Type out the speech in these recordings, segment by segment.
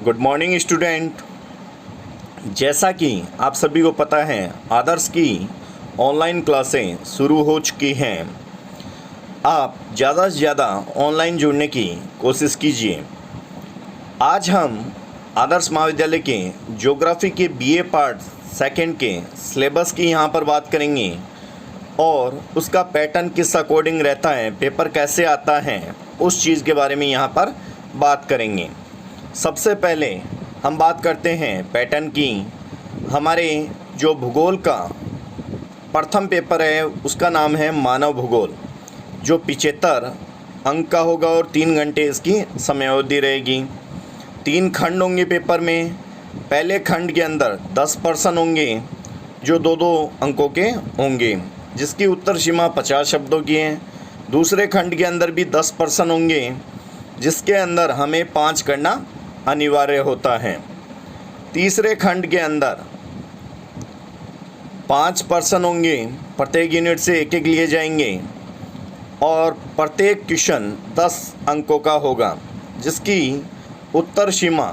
Good morning student. जैसा कि आप सभी को पता है, आदर्श की ऑनलाइन क्लासें शुरू हो चुकी हैं। आप ज़्यादा से ज़्यादा ऑनलाइन जुड़ने की कोशिश कीजिए। आज हम आदर्श महाविद्यालय के ज्योग्राफी के बीए पार्ट सेकंड के सिलेबस की यहाँ पर बात करेंगे और उसका पैटर्न किस अकॉर्डिंग रहता है, पेपर कैसे आता है, उस चीज़ के बारे में यहाँ पर बात करेंगे। सबसे पहले हम बात करते हैं पैटर्न की। हमारे जो भूगोल का प्रथम पेपर है उसका नाम है मानव भूगोल, जो 75 अंक का होगा और 3 घंटे इसकी समयावधि रहेगी। 3 खंड होंगे पेपर में। पहले खंड के अंदर 10 प्रश्न होंगे जो 2-2 अंकों के होंगे, जिसकी उत्तर सीमा 50 शब्दों की है। दूसरे खंड के अंदर भी 10 प्रश्न होंगे जिसके अंदर हमें 5 करना अनिवार्य होता है। तीसरे खंड के अंदर 5 प्रश्न होंगे, प्रत्येक यूनिट से एक लिए जाएंगे और प्रत्येक क्वेश्चन 10 अंकों का होगा, जिसकी उत्तर सीमा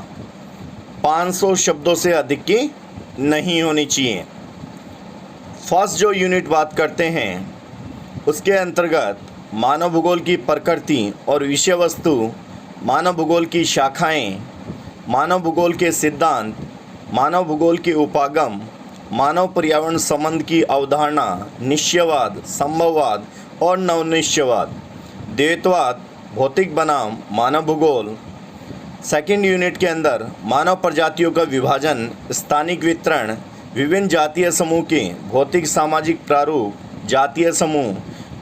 500 शब्दों से अधिक की नहीं होनी चाहिए। फर्स्ट जो यूनिट बात करते हैं उसके अंतर्गत मानव भूगोल की प्रकृति और विषय वस्तु, मानव भूगोल की शाखाएं, मानव भूगोल के सिद्धांत, मानव भूगोल के उपागम, मानव पर्यावरण संबंध की अवधारणा, निश्चयवाद, संभववाद और नवनिश्चयवाद, द्वैतवाद, भौतिक बनाम मानव भूगोल। सेकंड यूनिट के अंदर मानव प्रजातियों का विभाजन, स्थानिक वितरण, विभिन्न जातीय समूह के भौतिक सामाजिक प्रारूप, जातीय समूह,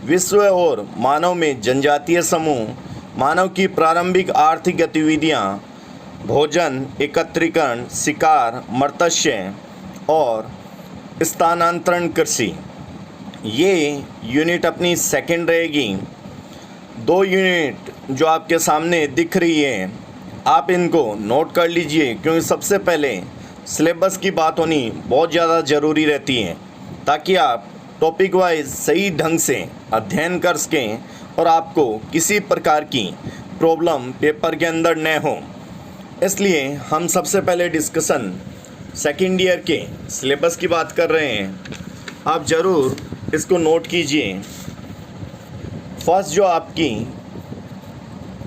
विश्व और मानव में जनजातीय समूह, मानव की प्रारंभिक आर्थिक गतिविधियाँ, भोजन, एकत्रीकरण, शिकार, मत्स्य और स्थानांतरण कृषि। ये यूनिट अपनी सेकंड रहेगी। 2 यूनिट जो आपके सामने दिख रही है, आप इनको नोट कर लीजिए, क्योंकि सबसे पहले सिलेबस की बात होनी बहुत ज़्यादा ज़रूरी रहती है, ताकि आप टॉपिक वाइज सही ढंग से अध्ययन कर सकें और आपको किसी प्रकार की प्रॉब्लम पेपर के अंदर न हो। इसलिए हम सबसे पहले डिस्कशन सेकेंड ईयर के सिलेबस की बात कर रहे हैं। आप ज़रूर इसको नोट कीजिए। फर्स्ट जो आपकी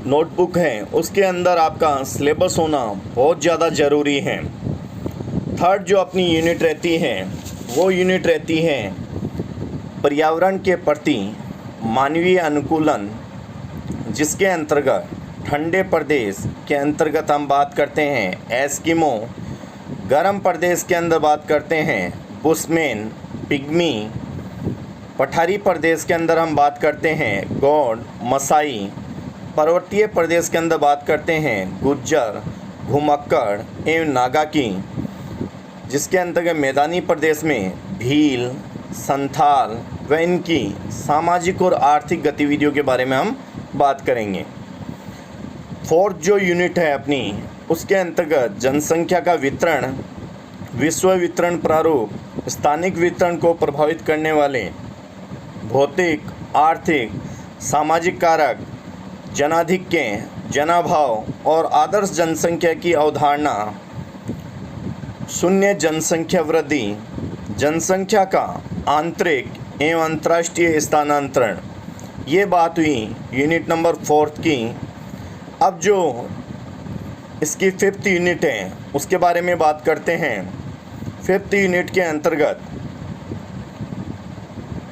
नोटबुक है उसके अंदर आपका सिलेबस होना बहुत ज़्यादा ज़रूरी है। थर्ड जो अपनी यूनिट रहती है वो यूनिट रहती है पर्यावरण के प्रति मानवीय अनुकूलन, जिसके अंतर्गत ठंडे प्रदेश के अंतर्गत हम बात करते हैं एस्किमो, गर्म प्रदेश के अंदर बात करते हैं बुशमैन, पिग्मी, पठारी प्रदेश के अंदर हम बात करते हैं गौड़, मसाई, पर्वतीय प्रदेश के अंदर बात करते हैं गुज्जर, घुमक्कड़ एवं नागा की, जिसके अंतर्गत मैदानी प्रदेश में भील, संथाल व इनकी सामाजिक और आर्थिक गतिविधियों के बारे में हम बात करेंगे। फोर्थ जो यूनिट है अपनी उसके अंतर्गत जनसंख्या का वितरण, विश्व वितरण प्रारूप, स्थानिक वितरण को प्रभावित करने वाले भौतिक, आर्थिक, सामाजिक कारक, जनाधिक्य, जनाभाव और आदर्श जनसंख्या की अवधारणा, शून्य जनसंख्या वृद्धि, जनसंख्या का आंतरिक एवं अंतर्राष्ट्रीय स्थानांतरण। ये बात हुई यूनिट नंबर 4 की। अब जो इसकी 5th यूनिट है उसके बारे में बात करते हैं। 5th यूनिट के अंतर्गत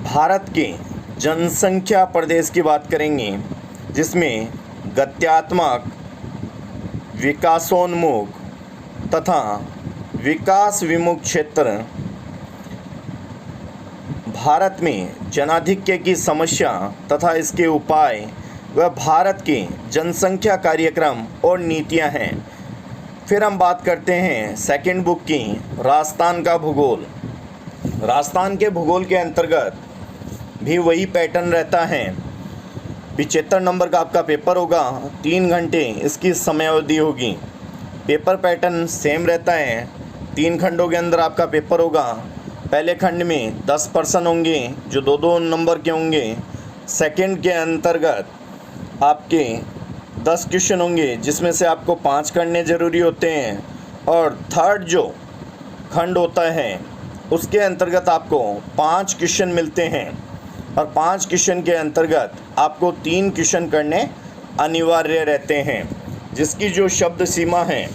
भारत के जनसंख्या प्रदेश की बात करेंगे, जिसमें गत्यात्मक, विकासोन्मुख तथा विकास विमुख क्षेत्र, भारत में जनाधिक्य की समस्या तथा इसके उपाय व भारत के जनसंख्या कार्यक्रम और नीतियां हैं। फिर हम बात करते हैं सेकंड बुक की, राजस्थान का भूगोल। राजस्थान के भूगोल के अंतर्गत भी वही पैटर्न रहता है। 75 नंबर का आपका पेपर होगा, 3 घंटे इसकी समयावधि होगी। पेपर पैटर्न सेम रहता है। 3 खंडों के अंदर आपका पेपर होगा। पहले खंड में 10 प्रश्न होंगे जो 2-2 नंबर के होंगे। सेकंड के अंतर्गत आपके 10 क्वेश्चन होंगे, जिसमें से आपको 5 करने ज़रूरी होते हैं। और थर्ड जो खंड होता है उसके अंतर्गत आपको 5 क्वेश्चन मिलते हैं, और 5 क्वेश्चन के अंतर्गत आपको 3 क्वेश्चन करने अनिवार्य रहते हैं, जिसकी जो शब्द सीमा है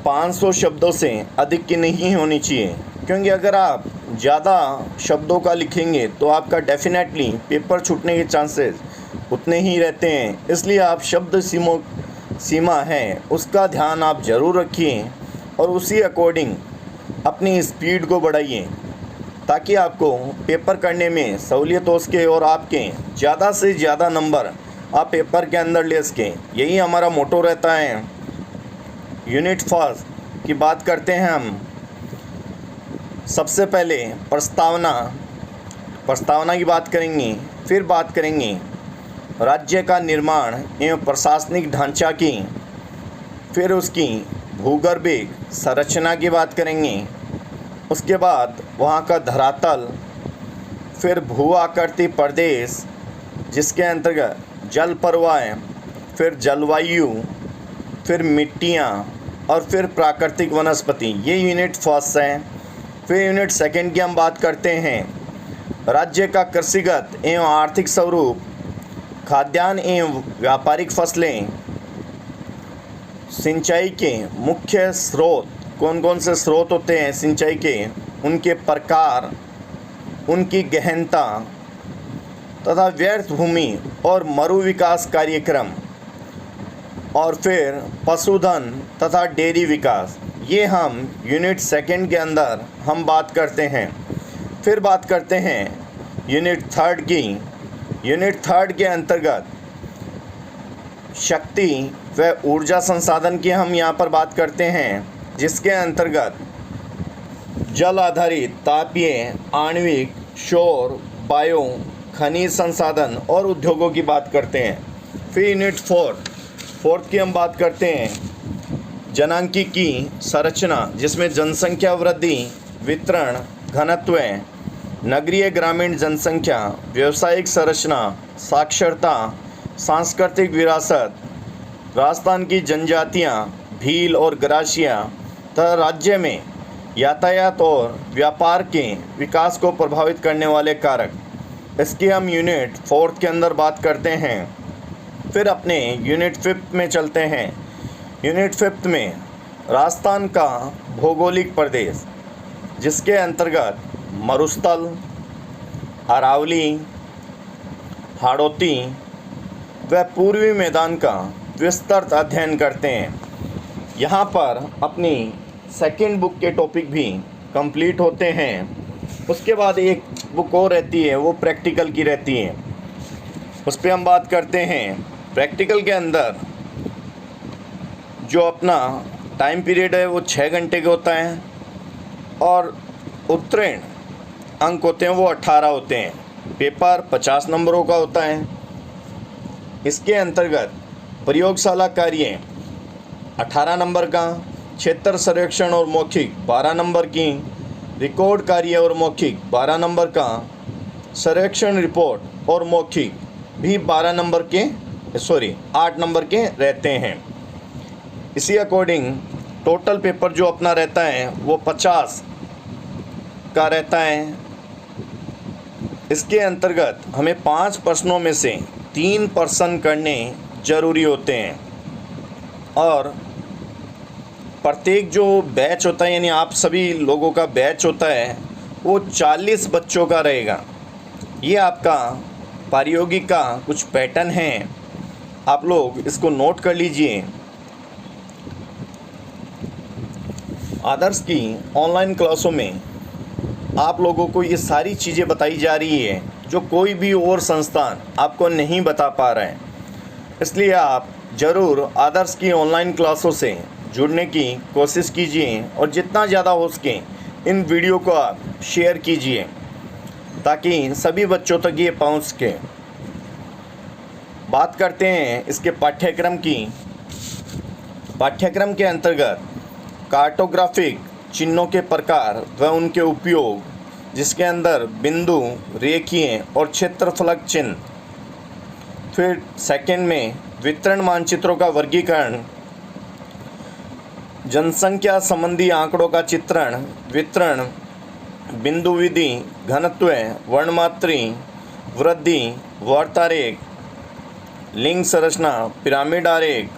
500 शब्दों से अधिक की नहीं होनी चाहिए, क्योंकि अगर आप ज़्यादा शब्दों का लिखेंगे तो आपका डेफिनेटली पेपर छूटने के चांसेस उतने ही रहते हैं। इसलिए आप शब्द सीमा है उसका ध्यान आप ज़रूर रखिए और उसी अकॉर्डिंग अपनी स्पीड को बढ़ाइए, ताकि आपको पेपर करने में सहूलियत हो सके और आपके ज़्यादा से ज़्यादा नंबर आप पेपर के अंदर ले सकें। यही हमारा मोटो रहता है। यूनिट फर्स्ट की बात करते हैं हम। सबसे पहले प्रस्तावना की बात करेंगे, फिर बात करेंगे राज्य का निर्माण एवं प्रशासनिक ढांचा की, फिर उसकी भूगर्भिक संरचना की बात करेंगे, उसके बाद वहाँ का धरातल, फिर भू आकृति प्रदेश जिसके अंतर्गत जल प्रवाह, फिर जलवायु, फिर मिट्टियाँ, और फिर प्राकृतिक वनस्पति। ये यूनिट फर्स्ट है। फिर यूनिट सेकंड की हम बात करते हैं। राज्य का कृषिगत एवं आर्थिक स्वरूप, खाद्यान्न एवं व्यापारिक फसलें, सिंचाई के मुख्य स्रोत, कौन कौन से स्रोत होते हैं सिंचाई के, उनके प्रकार, उनकी गहनता तथा व्यर्थ भूमि और मरु विकास कार्यक्रम, और फिर पशुधन तथा डेयरी विकास। ये हम यूनिट सेकंड के अंदर हम बात करते हैं। फिर बात करते हैं यूनिट थर्ड की। यूनिट थर्ड के अंतर्गत शक्ति व ऊर्जा संसाधन की हम यहाँ पर बात करते हैं, जिसके अंतर्गत जल आधारित, तापीय, आणविक, सौर, बायो, खनिज संसाधन और उद्योगों की बात करते हैं। फिर यूनिट फोर्थ की हम बात करते हैं जनांकीकी संरचना, जिसमें जनसंख्या वृद्धि, वितरण, घनत्व, नगरीय ग्रामीण जनसंख्या, व्यावसायिक संरचना, साक्षरता, सांस्कृतिक विरासत, राजस्थान की जनजातियाँ, भील और गरासिया तथा राज्य में यातायात और व्यापार के विकास को प्रभावित करने वाले कारक, इसकी हम यूनिट फोर्थ के अंदर बात करते हैं। फिर अपने यूनिट फिफ्थ में चलते हैं। यूनिट फिफ्थ में राजस्थान का भौगोलिक प्रदेश, जिसके अंतर्गत मरुस्थल, अरावली, हाड़ौती व पूर्वी मैदान का विस्तृत अध्ययन करते हैं। यहाँ पर अपनी सेकंड बुक के टॉपिक भी कंप्लीट होते हैं। उसके बाद एक बुक और रहती है, वो प्रैक्टिकल की रहती है, उस पर हम बात करते हैं। प्रैक्टिकल के अंदर जो अपना टाइम पीरियड है वो 6 घंटे का होता है, और उत्तीर्ण अंक होते हैं वो 18 होते हैं। पेपर 50 नंबरों का होता है। इसके अंतर्गत प्रयोगशाला कार्य 18 नंबर का, क्षेत्र सर्वेक्षण और मौखिक 12 नंबर की, रिकॉर्ड कार्य और मौखिक 12 नंबर का, सर्वेक्षण रिपोर्ट और मौखिक भी 8 नंबर के रहते हैं। इसी अकॉर्डिंग टोटल पेपर जो अपना रहता है वो 50 का रहता है। इसके अंतर्गत हमें 5 प्रश्नों में से 3 प्रश्न करने ज़रूरी होते हैं, और प्रत्येक जो बैच होता है, यानी आप सभी लोगों का बैच होता है, वो 40 बच्चों का रहेगा। ये आपका प्रायोगिक का कुछ पैटर्न है, आप लोग इसको नोट कर लीजिए। आदर्श की ऑनलाइन क्लासों में आप लोगों को ये सारी चीज़ें बताई जा रही है जो कोई भी और संस्थान आपको नहीं बता पा रहे हैं। इसलिए आप ज़रूर आदर्श की ऑनलाइन क्लासों से जुड़ने की कोशिश कीजिए, और जितना ज़्यादा हो सके इन वीडियो को आप शेयर कीजिए, ताकि सभी बच्चों तक ये पहुंच सके। बात करते हैं इसके पाठ्यक्रम की। पाठ्यक्रम के अंतर्गत कार्टोग्राफिक चिन्हों के प्रकार व उनके उपयोग, जिसके अंदर बिंदु, रेखीय और क्षेत्रफलक चिन्ह, फिर सेकंड में वितरण मानचित्रों का वर्गीकरण, जनसंख्या संबंधी आंकड़ों का चित्रण, वितरण, बिंदु विधि, घनत्व, वर्णमात्री, वृद्धि, वर्त आरेख, लिंग संरचना, पिरामिड आरेख,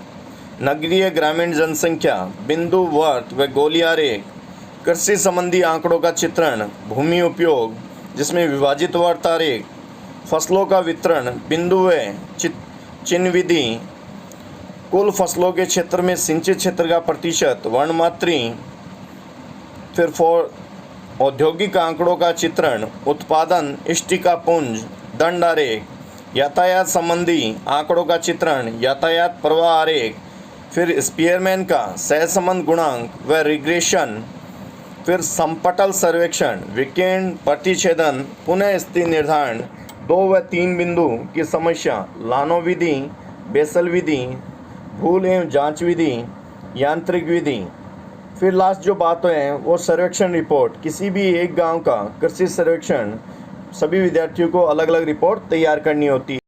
नगरीय ग्रामीण जनसंख्या, बिंदु वर्त व गोली आरेख, कृषि संबंधी आंकड़ों का चित्रण, भूमि उपयोग जिसमें विभाजित वर्त आरेख, फसलों का वितरण, बिंदु व चिन्ह विधि, कुल फसलों के क्षेत्र में सिंचित क्षेत्र का प्रतिशत, वर्णमात्री, फिर औद्योगिक आंकड़ों का चित्रण, उत्पादन, इष्टिका पुंज, दंड आरेख, यातायात संबंधी आंकड़ों का चित्रण, यातायात प्रवाह आरेख, फिर स्पीयरमैन का सहसंबंध गुणांक व रिग्रेशन, फिर समपटल सर्वेक्षण, विकेंद्र प्रतिच्छेदन, पुनः स्थिति निर्धारण, 2 व 3 बिंदु की समस्या, लानो विधि, बेसल विधि, भूल एवं जांच विधि, यांत्रिक विधि। फिर लास्ट जो बात है वो सर्वेक्षण रिपोर्ट, किसी भी एक गांव का कृषि सर्वेक्षण सभी विद्यार्थियों को अलग अलग रिपोर्ट तैयार करनी होती है।